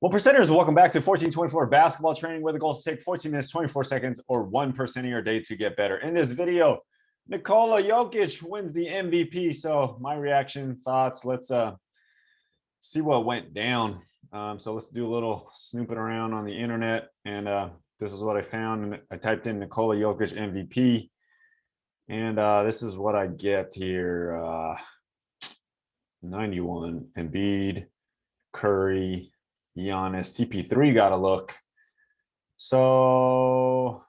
Well, percenters, welcome back to 1424 basketball training, where the goal is to take 14 minutes, 24 seconds, or 1% of your day to get better. In this video, Nikola Jokic wins the MVP. So my reaction, thoughts, let's see what went down. So let's do a little snooping around on the internet. And this is what I found. I typed in Nikola Jokic MVP. And this is what I get here. 91, Embiid, Curry, Giannis, CP3 got a look. So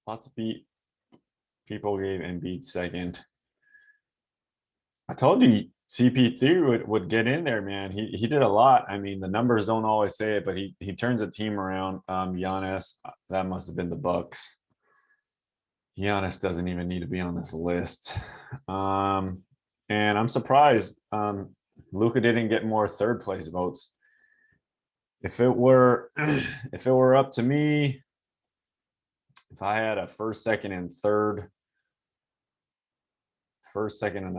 lots of people gave Embiid second. I told you CP3 would get in there, man. He did a lot. I mean, the numbers don't always say it, but he turns a team around. Giannis, that must have been the Bucks. Giannis doesn't even need to be on this list. And I'm surprised Luka didn't get more third place votes. If it were up to me, if I had a first, second, and a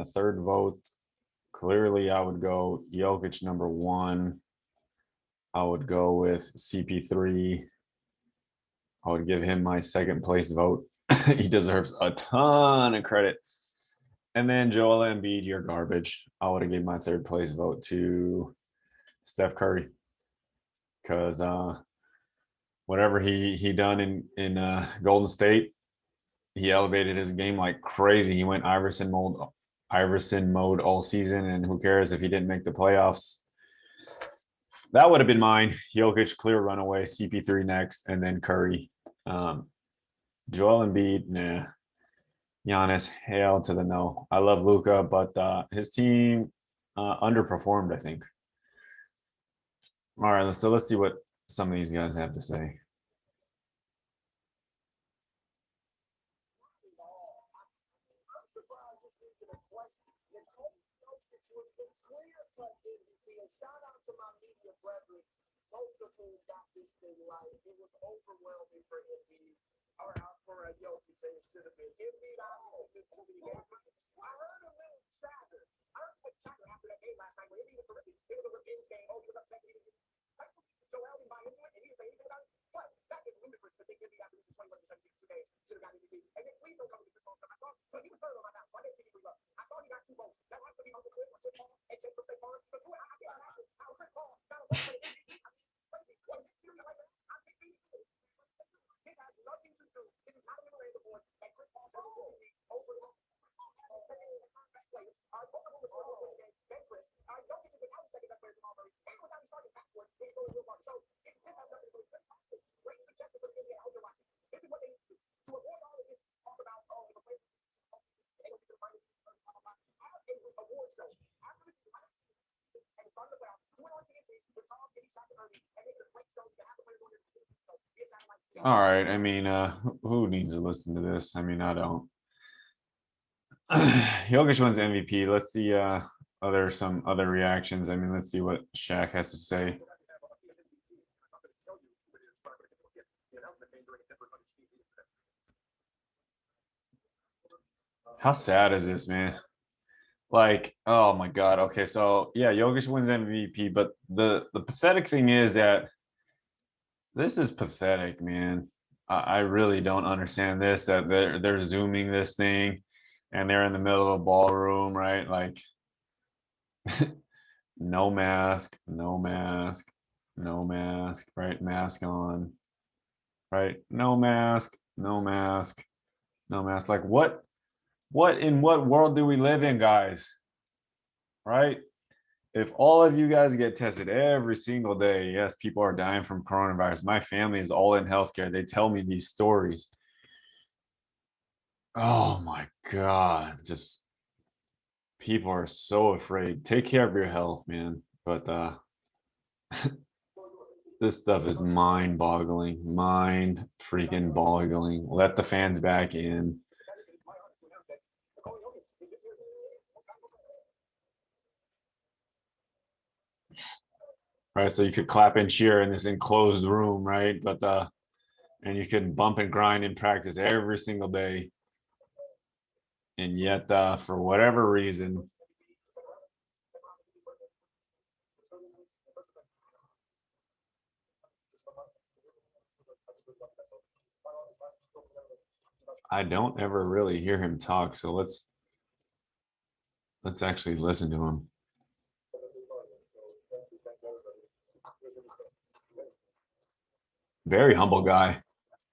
third vote, clearly I would go Jokic number one. I would go with CP3. I would give him my second place vote. He deserves a ton of credit. And then Joel Embiid, you're garbage. I would have given my third place vote to Steph Curry, because whatever he done in Golden State, he elevated his game like crazy. He went Iverson mode all season, and who cares if he didn't make the playoffs? That would have been mine. Jokic, clear runaway. CP3 next, and then Curry. Joel Embiid, nah. Giannis, hell to the no. I love Luka, but his team underperformed, I think. All right, so let's see what some of these guys have to say. Shout out to my media brethren, most of whom got this thing right. It was overwhelming for Embiid, or for Jokic, it should have been. Embiid obviously missed too many games. I heard a little chatter. I heard some chatter after that game last night where Embiid was terrific. It was a revenge game. Oh, he was upset. Joel didn't buy into it, and he didn't say anything about it. But that is ludicrous to think Embiid after missing 21 to 17 games should have got MVP. And then please don't come with the Chris Paul stuff. I saw, but he was third on my mouth, so I didn't see anything up. I saw he got 2 votes. That has to be on the clip or Chris Paul and James from State Farm. Because I can't imagine how Chris Paul got a vote for the MVP. I mean, crazy. What is this series like that? I think this has nothing to do. This is not a memorandum board that Chris Paul should have won over best players. Both of them was scoring points a game. Then Chris. Don't get to without second best player Jamal Murray. And without starting backcourt when he's going real hard. So this has nothing to do with it. Great suggestion for the NBA. I hope you're watching. This is what they need to do. To avoid all of this talk about, oh, if a player they don't get to the finals, have a award show. After this, and start the playoff, do it on TNT with Charles getting shot to Irving, and make it a great show. You can have the player going there. All right. I mean, who needs to listen to this? I mean, I don't. Jokic wins MVP. Let's see some other reactions. I mean, let's see what Shaq has to say. How sad is this, man? Like, oh my God. Okay, so yeah, Jokic wins MVP, but the pathetic thing is that this is pathetic, man. I really don't understand this. That they're zooming this thing, and they're in the middle of a ballroom, right? Like, no mask, no mask, no mask, right? Mask on, right? No mask, no mask, no mask. Like, what in what world do we live in, guys? Right? If all of you guys get tested every single day, yes, people are dying from coronavirus. My family is all in healthcare. They tell me these stories. Oh my God. Just people are so afraid. Take care of your health, man. But this stuff is mind-boggling. Mind freaking boggling. Let the fans back in. Right, so you could clap and cheer in this enclosed room, right? But and you can bump and grind in practice every single day. And yet, for whatever reason, I don't ever really hear him talk, so let's actually listen to him. Very humble guy.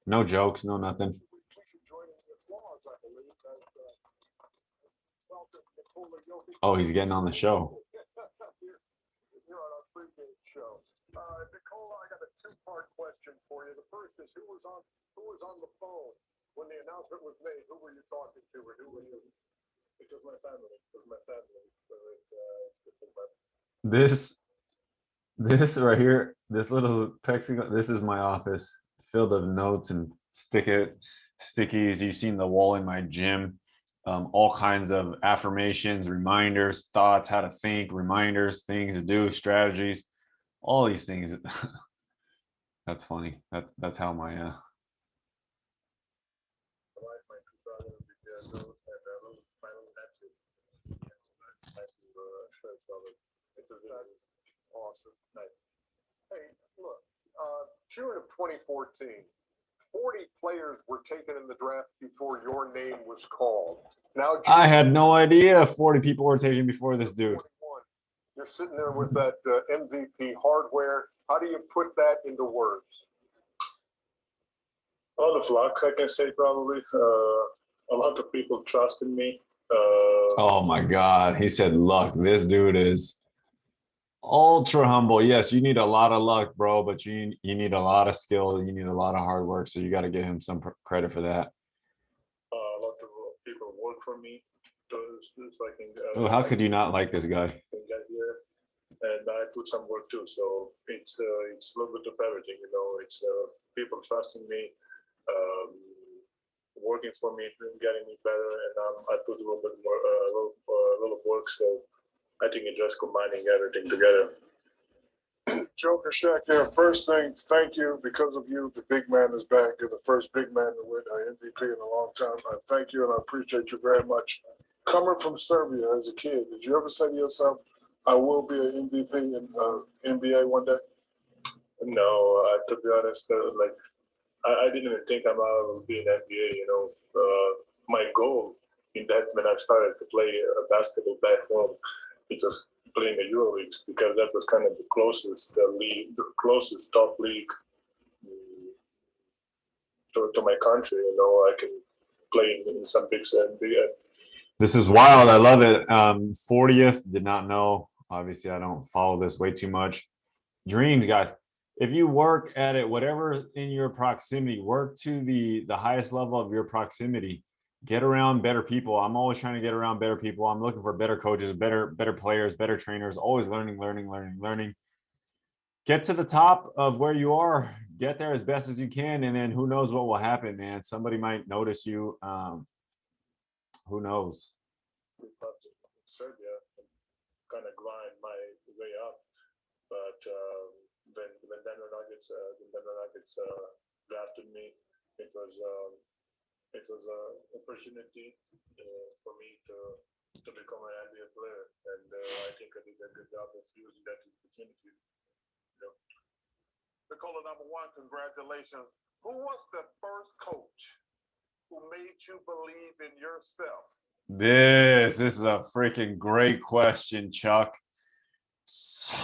No jokes, no nothing. Oh, he's getting on the show. Nikola, I got a two-part question for you. The first is who was on the phone when the announcement was made? Who were you talking to, or who were you? It was my family. It was my family. This right here, this little plexiglass, this is my office filled of notes and stickies. You've seen the wall in my gym. All kinds of affirmations, reminders, thoughts, how to think, reminders, things to do, strategies, all these things. That's funny. That's how my Awesome. Hey, look, June of 2014, 40 players were taken in the draft before your name was called. Now, I had no idea 40 people were taken before this dude. 21. You're sitting there with that MVP hardware. How do you put that into words? A lot of luck, I can say, probably. A lot of people trust in me. Oh my God. He said luck. This dude is ultra humble. Yes, you need a lot of luck, bro, but you need a lot of skill. You need a lot of hard work. So you got to give him some credit for that. A lot of people work for me. So I can, Oh, how could you not like this guy? Get here. And I put some work too. So it's a little bit of everything, you know. It's people trusting me, working for me, getting me better, and I put a little bit more, a little work. So I think it's just combining everything together. Joker Shack here. First thing, thank you. Because of you, the big man is back. You're the first big man to win an MVP in a long time. I thank you and I appreciate you very much. Coming from Serbia as a kid, did you ever say to yourself, I will be an MVP in NBA one day? No, to be honest, like I didn't even think about being an NBA. You know, my goal in that when I started to play basketball back home, it was playing the EuroLeague because that was kind of the closest league, the closest top league to my country. You know, I can play in some big NBA. This is wild. I love it. 40th, did not know. Obviously, I don't follow this way too much. Dreams, guys. If you work at it, whatever in your proximity, work to the highest level of your proximity. Get around better people. I'm always trying to get around better people. I'm looking for better coaches, better players, better trainers, always learning. Get to the top of where you are. Get there as best as you can. And then who knows what will happen, man. Somebody might notice you. Who knows? Serbia kind of grind my way up, but when Denver Nuggets drafted me, it was an opportunity for me to become an NBA player, and I think I did a good job of using that opportunity. You know. Nikola, number one, congratulations. Who was the first coach who made you believe in yourself? This is a freaking great question, Chuck.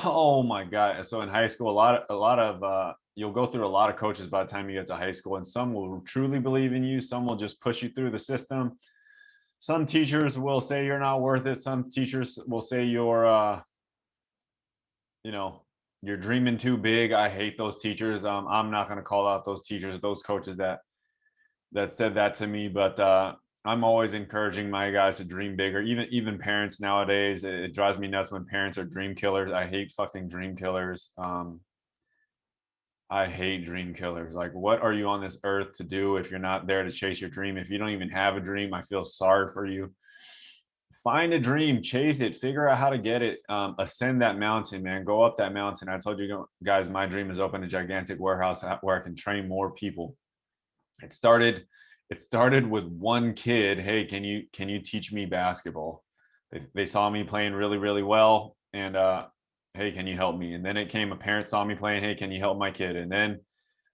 Oh my God. So in high school, a lot of you'll go through a lot of coaches by the time you get to high school, and some will truly believe in you. Some will just push you through the system. Some teachers will say you're not worth it. Some teachers will say you're you're dreaming too big. I hate those teachers. I'm not going to call out those teachers, those coaches that said that to me, but I'm always encouraging my guys to dream bigger. Even parents nowadays, it drives me nuts when parents are dream killers. I hate fucking dream killers. I hate dream killers. Like, what are you on this earth to do if you're not there to chase your dream? If you don't even have a dream, I feel sorry for you. Find a dream, chase it, figure out how to get it, ascend that mountain, man. Go up that mountain. I told you guys, my dream is open a gigantic warehouse where I can train more people. It started with one kid. Hey, can you teach me basketball? They saw me playing really well, and hey, can you help me? And then it came a parent saw me playing, hey, can you help my kid? And then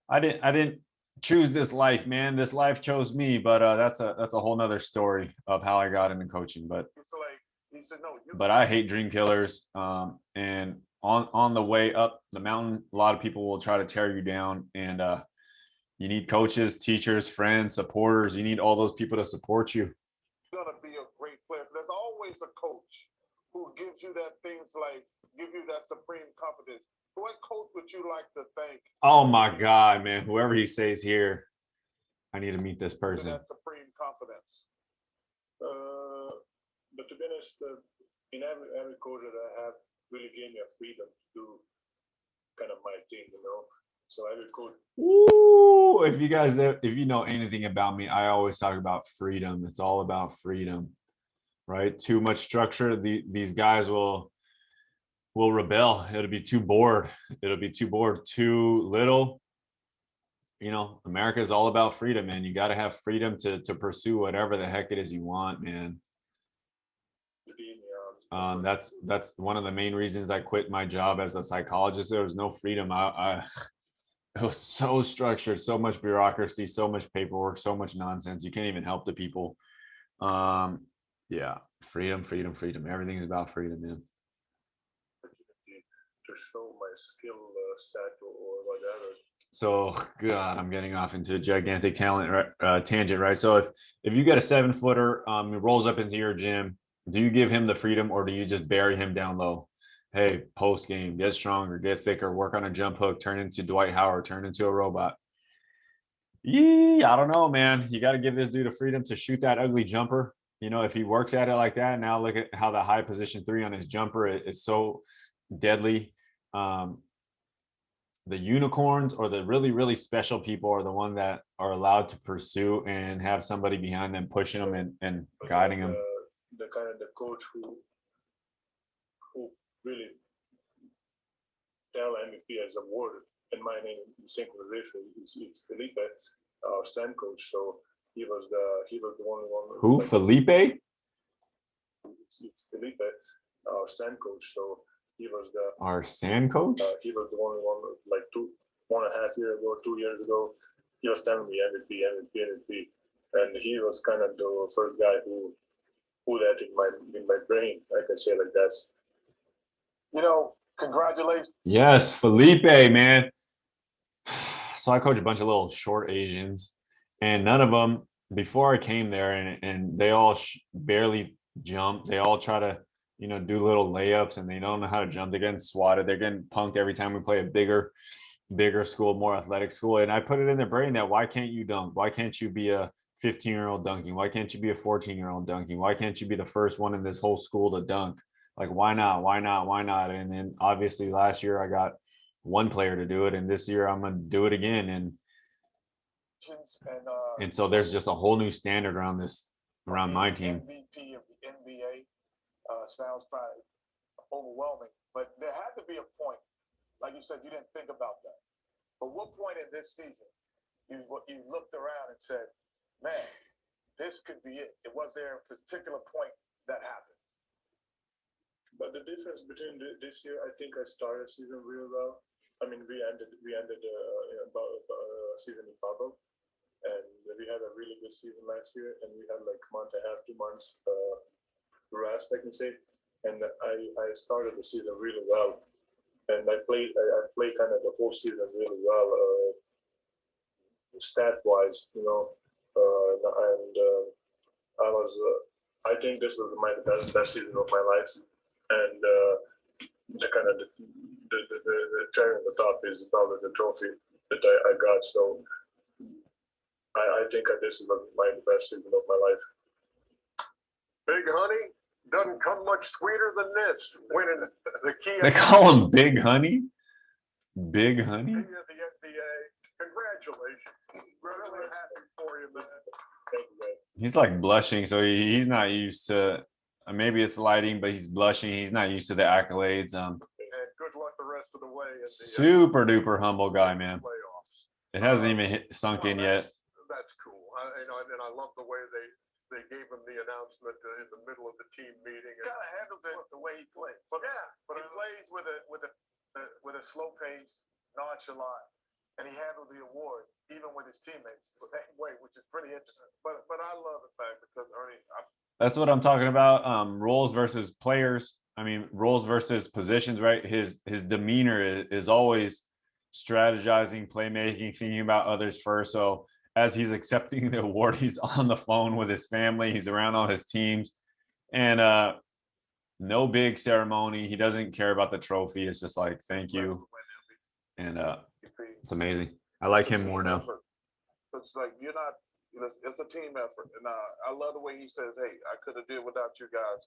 I didn't choose this life, man. This life chose me. But that's a whole nother story of how I got into coaching. But It's like he said, no. I hate dream killers. And on the way up the mountain, a lot of people will try to tear you down. And you need coaches, teachers, friends, supporters. You need all those people to support you. Gonna be a great player. There's always a coach who gives you that things like give you that supreme confidence. What coach would you like to thank? Oh my God, man! Whoever he says here, I need to meet this person. That supreme confidence. But to be honest, in every coach that I have really gave me a freedom to do kind of my thing, you know. So every coach. Ooh, if you know anything about me, I always talk about freedom. It's all about freedom, right? Too much structure, these guys will rebel. It'll be too bored. Too little. You know, America is all about freedom, man. You got to have freedom to pursue whatever the heck it is you want, man. That's one of the main reasons I quit my job as a psychologist. There was no freedom. It was so structured, so much bureaucracy, so much paperwork, so much nonsense. You can't even help the people. Yeah, freedom. Everything's about freedom, man. To show my skill set or whatever. So, God, I'm getting off into a gigantic tangent, right? So, if you get a 7-footer, who rolls up into your gym, do you give him the freedom or do you just bury him down low? Hey, post game, get stronger, get thicker, work on a jump hook, turn into Dwight Howard, turn into a robot. I don't know, man. You got to give this dude a freedom to shoot that ugly jumper. You know, if he works at it like that, now look at how the high position 3 on his jumper is so deadly. The unicorns or the really, really special people are the one that are allowed to pursue and have somebody behind them pushing them and guiding them. The kind of the coach who really tell MVP as a word in my name in synchronization it's Felipe, our stand coach. So he was the one. Who? Like, Felipe? It's Felipe, our stand coach. So he was our sand coach. He was the one like 1.5 years ago, 2 years ago. He was telling me MVP, and he was kind of the first guy who put that in my brain. I can say like that. You know, congratulations. Yes, Felipe, man. So I coach a bunch of little short Asians, and none of them before I came there, and they all barely jump. They all try to, do little layups, and they don't know how to jump. They're getting swatted. They're getting punked every time we play a bigger school, more athletic school. And I put it in their brain that why can't you dunk? Why can't you be a 15-year-old dunking? Why can't you be a 14-year-old dunking? Why can't you be the first one in this whole school to dunk? Like, why not? Why not? Why not? And then obviously last year I got one player to do it, and this year I'm gonna do it again. And so there's just a whole new standard around my team. MVP of the NBA sounds probably overwhelming, but there had to be a point, like you said, you didn't think about that. But what point in this season you looked around and said, "Man, this could be it"? Was there a particular point that happened? But the difference between this year, I think I started season really well. I mean, we ended season in bubble, and we had a really good season last year, and we had like a month and a half, 2 months rest, I can say. And I started the season really well, and I played kind of the whole season really well, stat wise, and I think this was my best season of my life, and the kind of the cherry on the top is probably the trophy that I got. So I think this is my best season of my life. Big Honey doesn't come much sweeter than this. Winning the key. They call him Big Honey. Big Honey. The NBA. Congratulations. We're really happy for you, man. Thank you, man. He's like blushing, so he's not used to. Maybe it's lighting, but he's blushing. He's not used to the accolades. And good luck the rest of the way. In the, super duper humble guy, man. Playoffs. It hasn't even sunk in yet. That's cool. And I love the way they gave him the announcement in the middle of the team meeting. Kind of handles it the way he plays. But He plays with a slow pace, nonchalant, and he handled the award even with his teammates the same way, which is pretty interesting. But I love the fact because Ernie, That's what I'm talking about. Roles versus players. I mean, roles versus positions, right? His demeanor is always strategizing, playmaking, thinking about others first. So as he's accepting the award, he's on the phone with his family. He's around all his teams, and no big ceremony. He doesn't care about the trophy. It's just like, thank you, and it's amazing. I like him more now. It's like you're not. It's a team effort, and I love the way he says, "Hey, I could have did without you guys."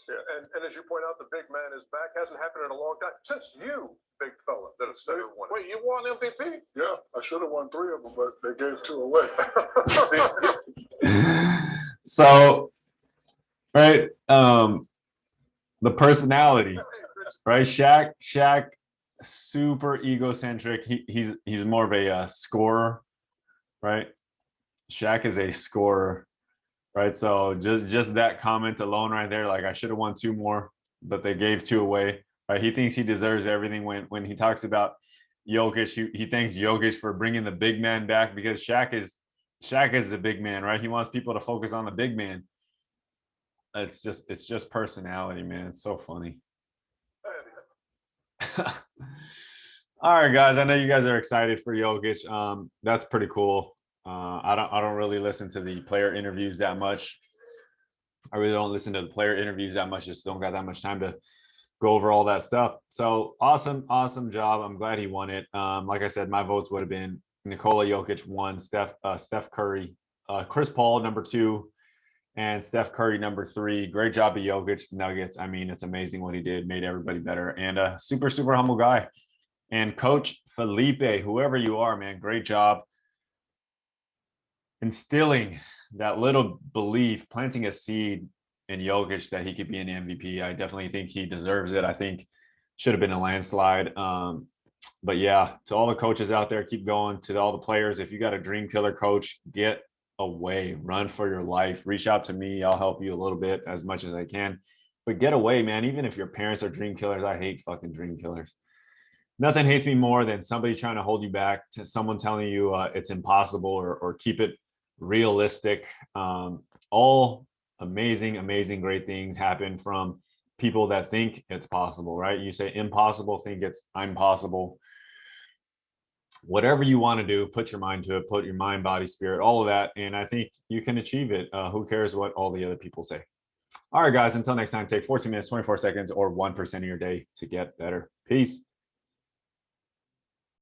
yeah, and as you point out, the big man is back. Hasn't happened in a long time since you, big fella, that a center won. Wait, you won MVP? Yeah, I should have won 3 of them, but they gave 2 away. So, right, the personality, right? Shaq, super egocentric. He's more of a scorer, right? Shaq is a scorer, right? So just that comment alone right there, like I should have won 2 more, but they gave 2 away, right? He thinks he deserves everything. When he talks about Jokic, he thanks Jokic for bringing the big man back, because Shaq is the big man, right? He wants people to focus on the big man. It's just personality, man. It's so funny. All right, guys. I know you guys are excited for Jokic. That's pretty cool. I don't really listen to the player interviews that much. I really don't listen to the player interviews that much. Just don't got that much time to go over all that stuff. So awesome job. I'm glad he won it. Like I said, my votes would have been Nikola Jokic 1, Steph Curry, Chris Paul number 2, and Steph Curry number 3. Great job of Jokic, Nuggets. I mean, it's amazing what he did. Made everybody better, and a super humble guy. And Coach Felipe, whoever you are, man, great job instilling that little belief, planting a seed in Jokic that he could be an MVP. I definitely think he deserves it. I think should have been a landslide. But yeah, to all the coaches out there, keep going. To all the players, if you got a dream killer coach, get away, run for your life. Reach out to me. I'll help you a little bit as much as I can. But get away, man. Even if your parents are dream killers, I hate fucking dream killers. Nothing hates me more than somebody trying to hold you back, to someone telling you it's impossible, or keep it realistic. All amazing great things happen from people that think it's possible, right? You say impossible, think it's I'm possible. Whatever you want to do, put your mind to it, put your mind, body, spirit, all of that, and I think you can achieve it. Who cares what all the other people say? All right, guys, until next time, take 14 minutes, 24 seconds, or 1% of your day to get better. Peace.